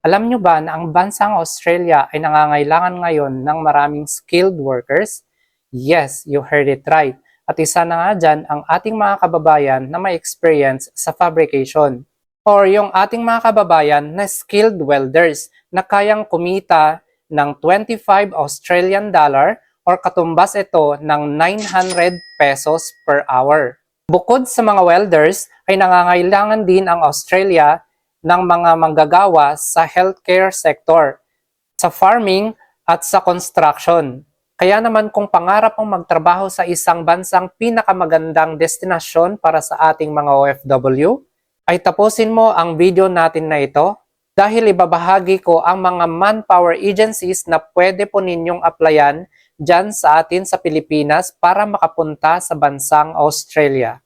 Alam nyo ba na ang bansang Australia ay nangangailangan ngayon ng maraming skilled workers? Yes, you heard it right. At isa na nga dyan ang ating mga kababayan na may experience sa fabrication. Or yung ating mga kababayan na skilled welders na kayang kumita ng 25 Australian dollar or katumbas ito ng 900 pesos per hour. Bukod sa mga welders, ay nangangailangan din ang Australia ng mga manggagawa sa healthcare sector, sa farming at sa construction. Kaya naman kung pangarap mong magtrabaho sa isang bansang pinakamagandang destinasyon para sa ating mga OFW, ay tapusin mo ang video natin na ito dahil ibabahagi ko ang mga manpower agencies na pwede po ninyong applyan dyan sa atin sa Pilipinas para makapunta sa bansang Australia.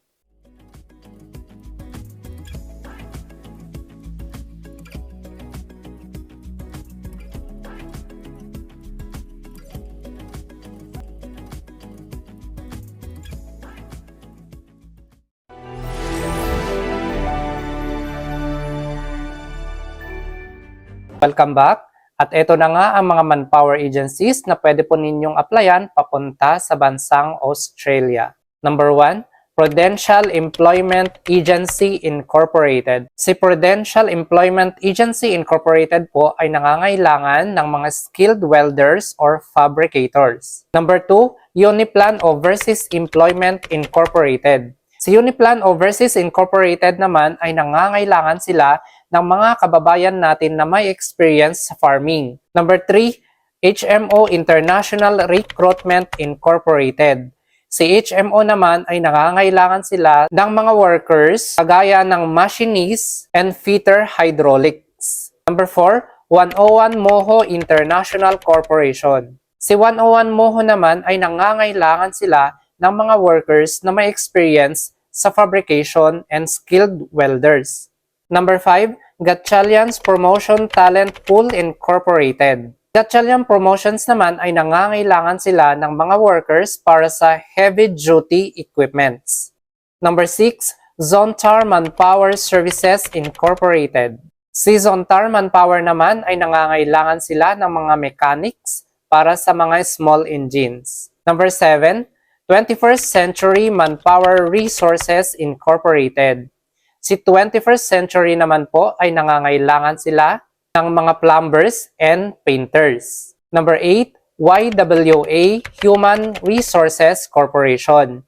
Welcome back! At ito na nga ang mga manpower agencies na pwede po ninyong applyan papunta sa bansang Australia. Number 1, Prudential Employment Agency Incorporated. Si Prudential Employment Agency Incorporated po ay nangangailangan ng mga skilled welders or fabricators. Number 2, Uniplan Overseas Employment Incorporated. Si Uniplan Overseas Incorporated naman ay nangangailangan sila ng mga kababayan natin na may experience sa farming. Number 3, HMO International Recruitment Incorporated. Si HMO naman ay nangangailangan sila ng mga workers kagaya ng machinist and fitter hydraulics. Number 4, 101 Moho International Corporation. Si 101 Moho naman ay nangangailangan sila ng mga workers na may experience sa fabrication and skilled welders. Number 5, Gatchalian's Promotion Talent Pool Incorporated. Gatchalian Promotions naman ay nangangailangan sila ng mga workers para sa heavy-duty equipments. Number 6, Zontar Manpower Services Incorporated. Si Zontar Manpower naman ay nangangailangan sila ng mga mechanics para sa mga small engines. Number 7, 21st Century Manpower Resources Incorporated. Si 21st Century naman po ay nangangailangan sila ng mga plumbers and painters. Number 8, YWA Human Resources Corporation.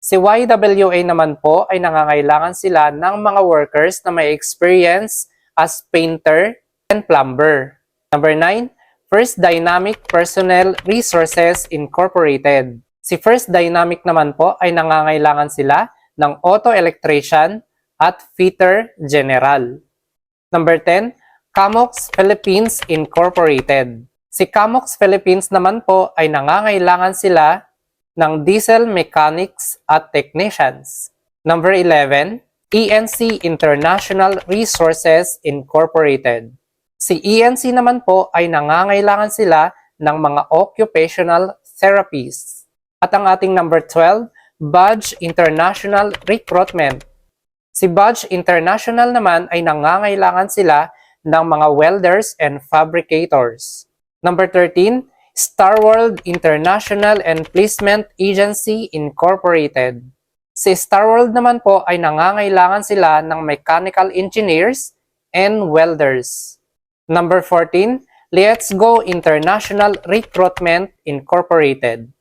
Si YWA naman po ay nangangailangan sila ng mga workers na may experience as painter and plumber. Number 9, First Dynamic Personnel Resources Incorporated. Si First Dynamic naman po ay nangangailangan sila ng auto electrician at fitter general. Number 10, Camox Philippines Incorporated. Si Camox Philippines naman po ay nangangailangan sila ng diesel mechanics at technicians. Number 11, ENC International Resources Incorporated. Si ENC naman po ay nangangailangan sila ng mga occupational therapists. At ang ating number 12, Budge International Recruitment. Si Budge International naman ay nangangailangan sila ng mga welders and fabricators. Number 13, Star World International and Placement Agency Incorporated. Si Star World naman po ay nangangailangan sila ng mechanical engineers and welders. Number 14, Let's Go International Recruitment Incorporated.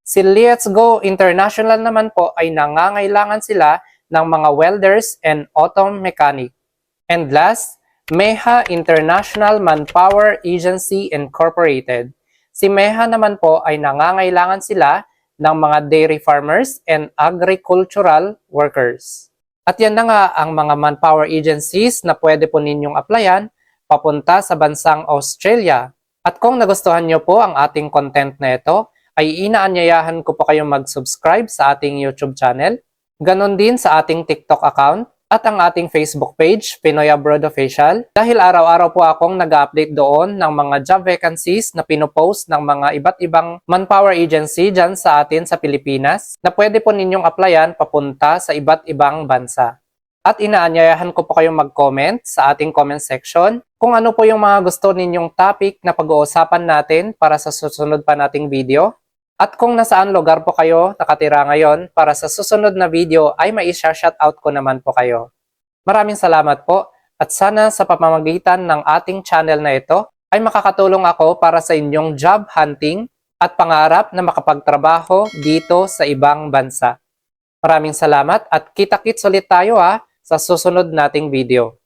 Si Let's Go International naman po ay nangangailangan sila ng mga welders and auto mechanic. And last, MEHA International Manpower Agency Incorporated. Si MEHA naman po ay nangangailangan sila ng mga dairy farmers and agricultural workers. At yan na nga ang mga manpower agencies na pwede po ninyong applyan papunta sa bansang Australia. At kung nagustuhan nyo po ang ating content na ito, ay inaanyayahan ko po kayong mag-subscribe sa ating YouTube channel. Ganon din sa ating TikTok account at ang ating Facebook page, Pinoy Abroad Official, dahil araw-araw po akong nag-update doon ng mga job vacancies na pinopost ng mga iba't ibang manpower agency dyan sa atin sa Pilipinas na pwede po ninyong applyan papunta sa iba't ibang bansa. At inaanyayahan ko po kayong mag-comment sa ating comment section kung ano po yung mga gusto ninyong topic na pag-uusapan natin para sa susunod pa nating video. At kung nasaan lugar po kayo nakatira ngayon para sa susunod na video ay mai-shoutout ko naman po kayo. Maraming salamat po at sana sa pamamagitan ng ating channel na ito ay makakatulong ako para sa inyong job hunting at pangarap na makapagtrabaho dito sa ibang bansa. Maraming salamat at kita-kits ulit tayo sa susunod nating video.